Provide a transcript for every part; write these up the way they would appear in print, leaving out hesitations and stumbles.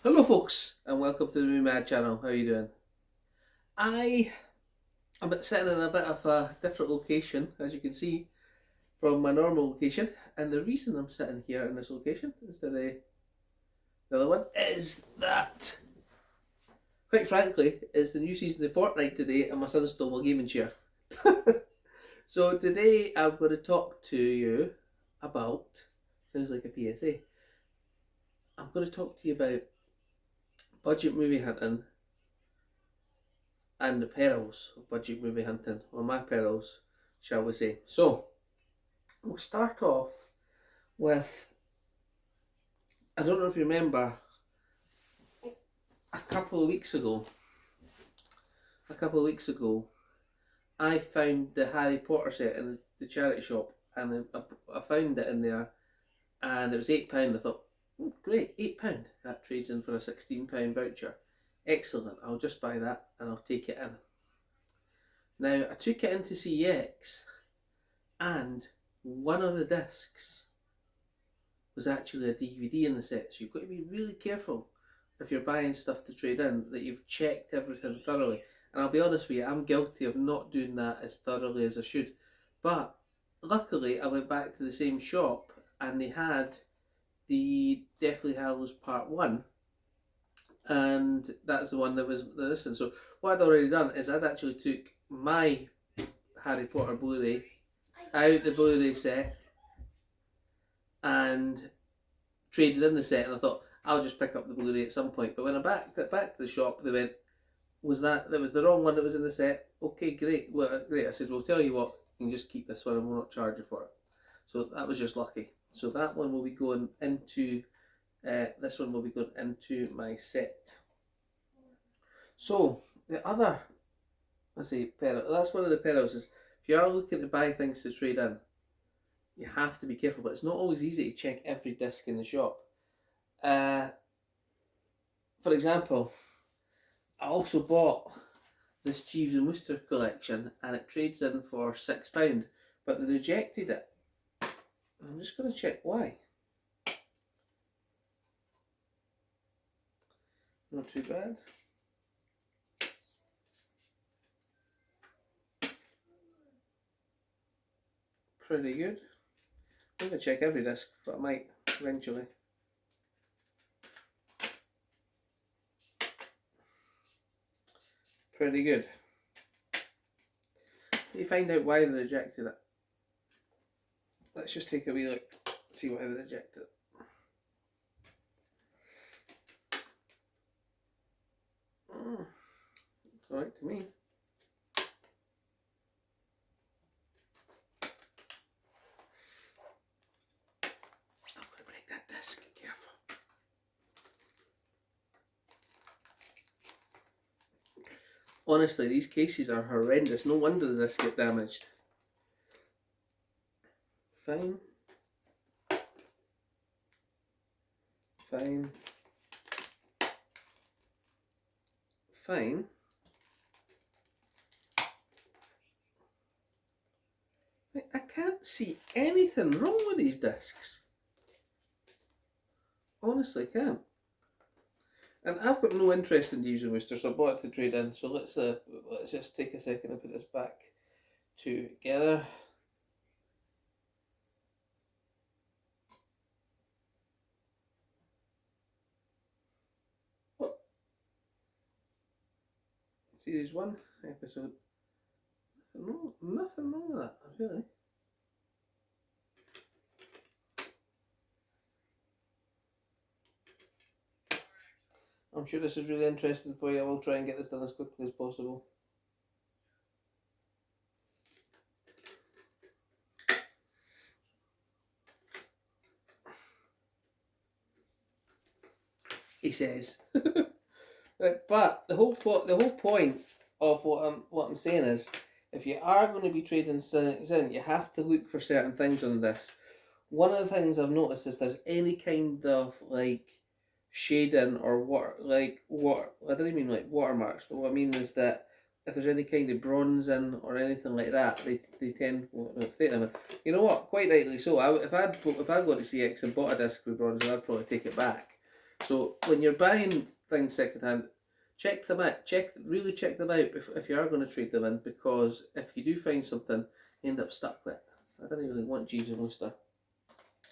Hello folks and welcome to the Movie Mad channel. How are you doing? I'm sitting in a bit of a different location, as you can see, from my normal location, and the reason I'm sitting here in this location instead of the other one is that, quite frankly, it's the new season of Fortnite today and my son stole my gaming chair. So today I'm going to talk to you about, sounds like a PSA, I'm going to talk to you about budget movie hunting and the perils of budget movie hunting, or my perils, shall we say. So, we'll start off with, I don't know if you remember, a couple of weeks ago, I found the Harry Potter set in the charity shop, and I found it in there, and it was £8. I thought, oh, great, £8, that trades in for a £16 voucher. Excellent, I'll just buy that and I'll take it in. Now, I took it into CEX, and one of the discs was actually a DVD in the set, so you've got to be really careful if you're buying stuff to trade in that you've checked everything thoroughly. And I'll be honest with you, I'm guilty of not doing that as thoroughly as I should. But luckily, I went back to the same shop and they had the Deathly Hallows Part 1, and that's the one that was this. And so what I'd already done is I'd actually took my Harry Potter Blu-ray out the Blu-ray set and traded in the set, and I thought I'll just pick up the Blu-ray at some point. But when I back to the shop, they went, that was the wrong one that was in the set? Okay, great. Well, great. I said, well, tell you what, you can just keep this one and we'll not charge you for it. So that was just lucky. So that one will be going into this one will be going into my set. So the other, let's say, peril, that's one of the perils, is if you are looking to buy things to trade in, you have to be careful, but it's not always easy to check every disc in the shop. For example, I also bought this Jeeves and Wooster collection, and it trades in for £6, but they rejected it. I'm just going to check why. Not too bad. Pretty good. I'm going to check every disc, but I might eventually. Pretty good. You find out why they rejected it. Let's just take a wee look, see why they rejected it. It's alright to me. I'm going to break that disc, careful. Honestly, these cases are horrendous. No wonder the disc get damaged. Fine. Fine. Fine. I can't see anything wrong with these discs. Honestly, can't. And I've got no interest in Jeeves and Wooster, so I bought it to trade in. So let's just take a second and put this back together. Series 1, episode. Nothing wrong with that, really. I'm sure this is really interesting for you. I will try and get this done as quickly as possible. He says. Right, but the whole point of what I'm saying is, if you are going to be trading things in, you have to look for certain things on this. One of the things I've noticed, if there's any kind of like shading or I don't even mean like watermarks, but what I mean is that if there's any kind of bronze in or anything like that, they tend to say to them. You know what? Quite rightly so. If I'd gone to CX and bought a disc with bronze, I'd probably take it back. So when you're buying things second hand, check them out. Really check them out if you are going to trade them in, because if you do find something, you end up stuck with it. I didn't really want Jeeves and Oyster.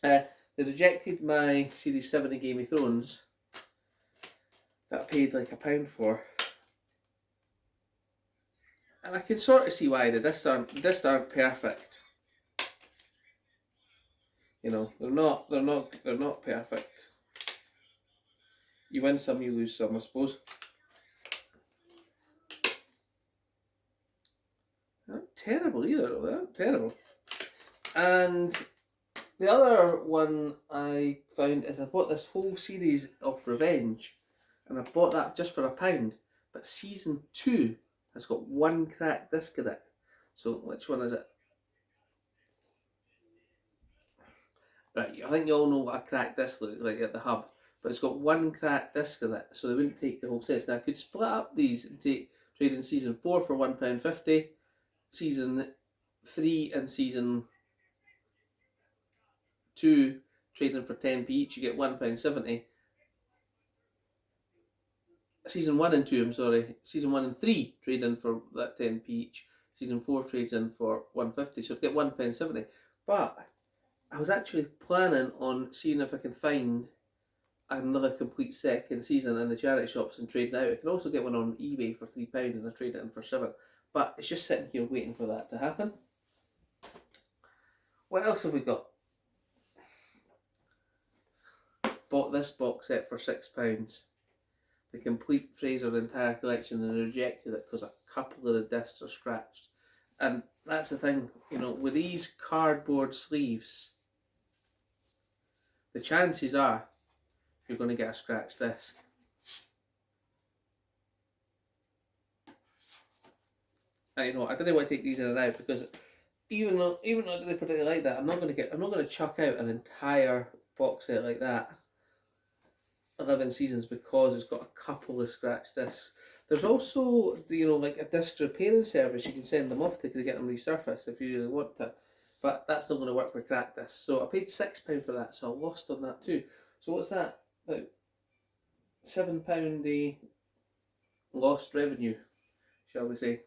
They rejected my Series 7 of Game of Thrones that I paid like £1 for. And I can sort of see why the discs aren't perfect. You know, they're not perfect. You win some, you lose some, I suppose. They're not terrible either, though. They're not terrible. And the other one I found is I bought this whole series of Revenge, and I bought that just for £1. But season 2 has got one cracked disc in it. So which one is it? Right, I think you all know what a cracked disc looks like at the hub, but it's got one cracked disc in it, so they wouldn't take the whole set. Now I could split up these and trade in season 4 for £1.50, season 3 and season 2 trading for 10p each, you get £1.70. Season 1 and 2, I'm sorry, season 1 and 3 trade in for that 10p each. Season 4 trades in for £1.50, so I'd get £1.70. But I was actually planning on seeing if I can find another complete second season in the charity shops and trading out. I can also get one on eBay for £3 and I trade it in for £7. But it's just sitting here waiting for that to happen. What else have we got? Bought this box set for £6. The complete Fraser entire collection, and rejected it because a couple of the discs are scratched. And that's the thing, you know, with these cardboard sleeves, the chances are you're going to get a scratched disc. And you know, I didn't want to take these in and out because even though I didn't particularly like that, I'm not going to chuck out an entire box set like that, 11 seasons, because it's got a couple of scratched discs. There's also, you know, like a disc repairing service. You can send them off to get them resurfaced if you really want to, but that's not going to work with cracked discs. So I paid £6 for that, so I lost on that too. So what's that? About £7 a lost revenue, shall we say.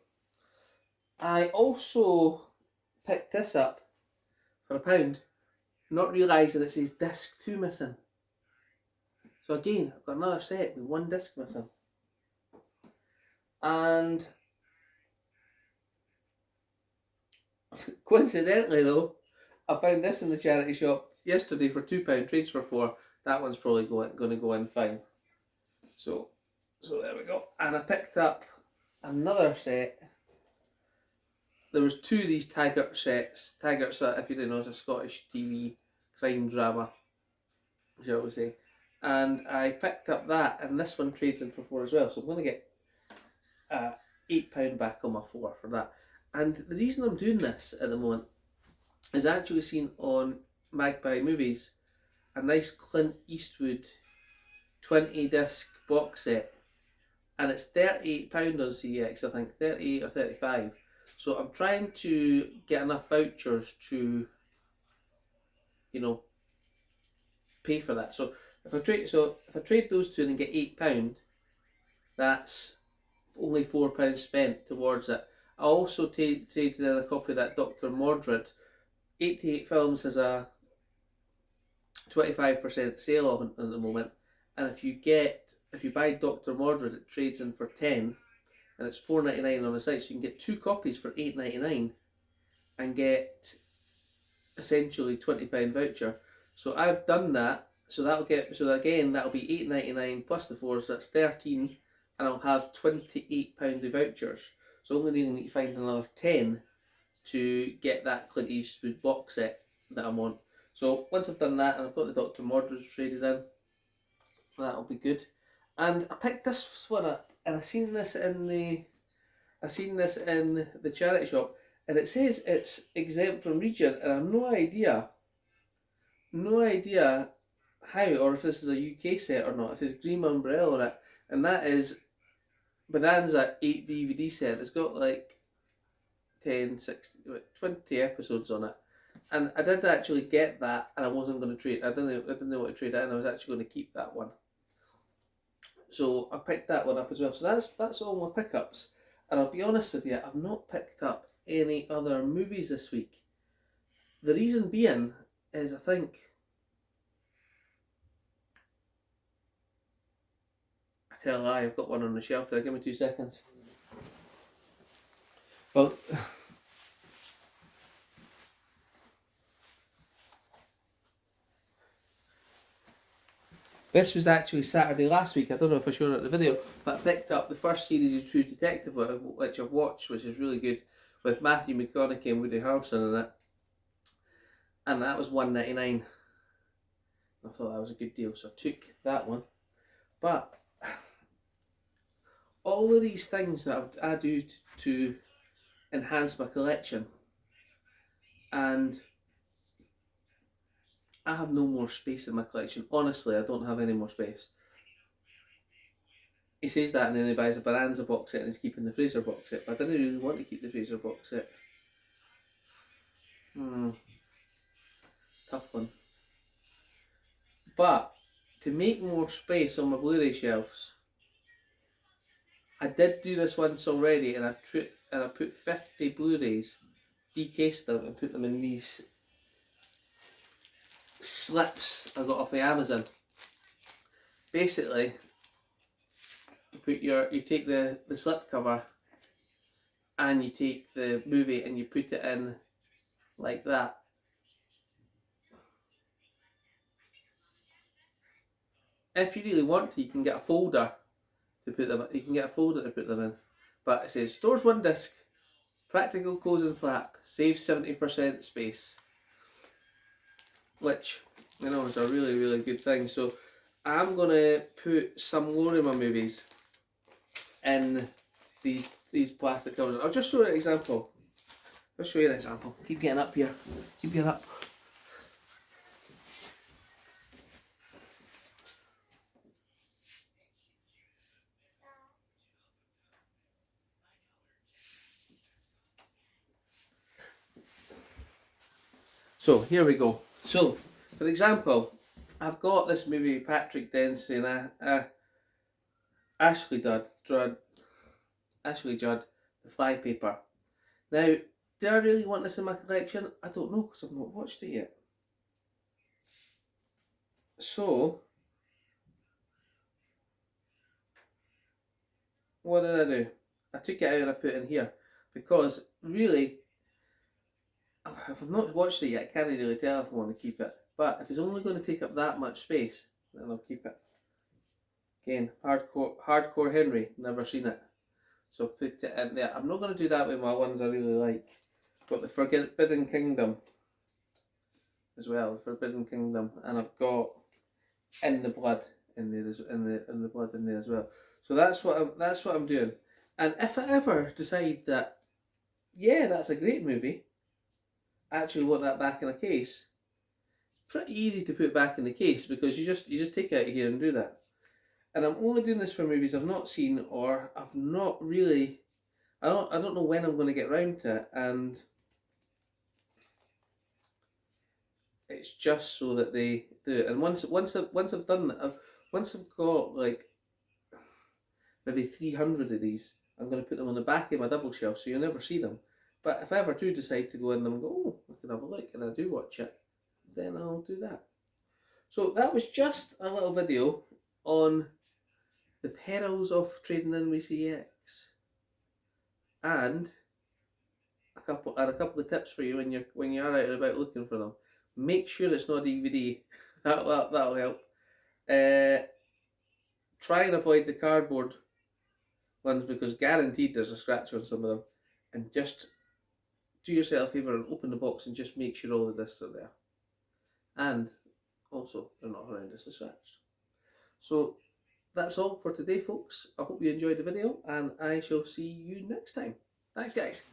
I also picked this up for £1, not realising it says disc 2 missing. So again, I've got another set with one disc missing. And coincidentally though, I found this in the charity shop yesterday for £2, trades for £4. That one's probably going to go in fine. So there we go. And I picked up another set. There was 2 of these Taggart sets. Taggart's, if you didn't know, is a Scottish TV crime drama, shall we say. And I picked up that, and this one trades in for £4 as well. So I'm going to get £8 back on my £4 for that. And the reason I'm doing this at the moment is I actually seen on Magpie Movies a nice Clint Eastwood 20 disc box set, and it's £38 on CEX, I think, 38 or 35. So I'm trying to get enough vouchers to, you know, pay for that. So if I trade those two and then get £8, that's only £4 spent towards it. I also traded in a copy of that Dr. Mordred. 88 Films has a 25% sale on at the moment, and if you buy Dr. Mordred, it trades in for 10, and it's £4.99 on the site. So you can get 2 copies for £8.99 and get essentially £20 voucher. So I've done that. So that'll be £8.99 plus the 4, so that's 13, and I'll have £28 of vouchers. So I'm only need to find another 10 to get that Clint Eastwood box set that I want. So once I've done that and I've got the Dr. Mordred's traded in, that'll be good. And I picked this one up, and I seen this in the charity shop, and it says it's exempt from region, and I have no idea how, or if this is a UK set or not. It says Green Umbrella on it, and that is Bonanza 8 DVD set. It's got like 10, 60, 20 episodes on it. And I did actually get that, and I wasn't going to trade. I didn't know what to trade it, and I was actually going to keep that one. So I picked that one up as well. So that's all my pickups. And I'll be honest with you, I've not picked up any other movies this week. The reason being is I think I tell a lie, I've got one on the shelf there. Give me 2 seconds. Well, this was actually Saturday last week. I don't know if I showed it in the video, but I picked up the first series of True Detective, which I've watched, which is really good, with Matthew McConaughey and Woody Harrelson in it. And that was $1.99. I thought that was a good deal, so I took that one. But all of these things that I do to enhance my collection, and I have no more space in my collection. Honestly, I don't have any more space. He says that and then he buys a Bonanza box set and he's keeping the Fraser box set. But I didn't really want to keep the Fraser box set. Tough one. But to make more space on my Blu-ray shelves, I did do this once already, and I put 50 Blu-rays, decased them, and put them in these slips I got off of Amazon. Basically, you take the slip cover and you take the movie and you put it in like that. If you really want to, you can get a folder to put them. You can get a folder to put them in. But it says stores one disc, practical closing flap, saves 70% space, which is a really, really good thing. So I'm gonna put some more of my movies in these plastic covers. I'll just show you an example. I'll show you an example. Keep getting up here. Keep getting up. So here we go. So, for example, I've got this movie Patrick Dempsey and Ashley Judd, The Flypaper. Now, do I really want this in my collection? I don't know because I've not watched it yet. So, what did I do? I took it out and I put it in here because really, if I've not watched it yet, I can't really tell if I want to keep it. But if it's only going to take up that much space, then I'll keep it. Again, Hardcore Henry, never seen it. So put it in there. I'm not going to do that with my ones I really like. Got the Forbidden Kingdom as well, Forbidden Kingdom, and I've got In the Blood in there, in the Blood in there as well. So that's what I'm doing. And if I ever decide that, yeah, that's a great movie, I actually want that back in a case, pretty easy to put back in the case because you just take it out of here and do that. And I'm only doing this for movies I've not seen or I've not really. I don't know when I'm going to get round to it, and it's just so that they do it. And once I've done that, once I've got like maybe 300 of these, I'm going to put them on the back of my double shelf so you'll never see them. But if I ever do decide to go in them and go, oh, I can have a look, and I do watch it, then I'll do that. So that was just a little video on the perils of trading in with CEX, and a couple of tips for you when you are out and about looking for them. Make sure it's not DVD. That'll help. Try and avoid the cardboard ones because guaranteed there's a scratch on some of them, and just do yourself a favour and open the box and just make sure all the discs are there, and also they're not horrendously scratched. So that's all for today, folks. I hope you enjoyed the video, and I shall see you next time. Thanks, guys.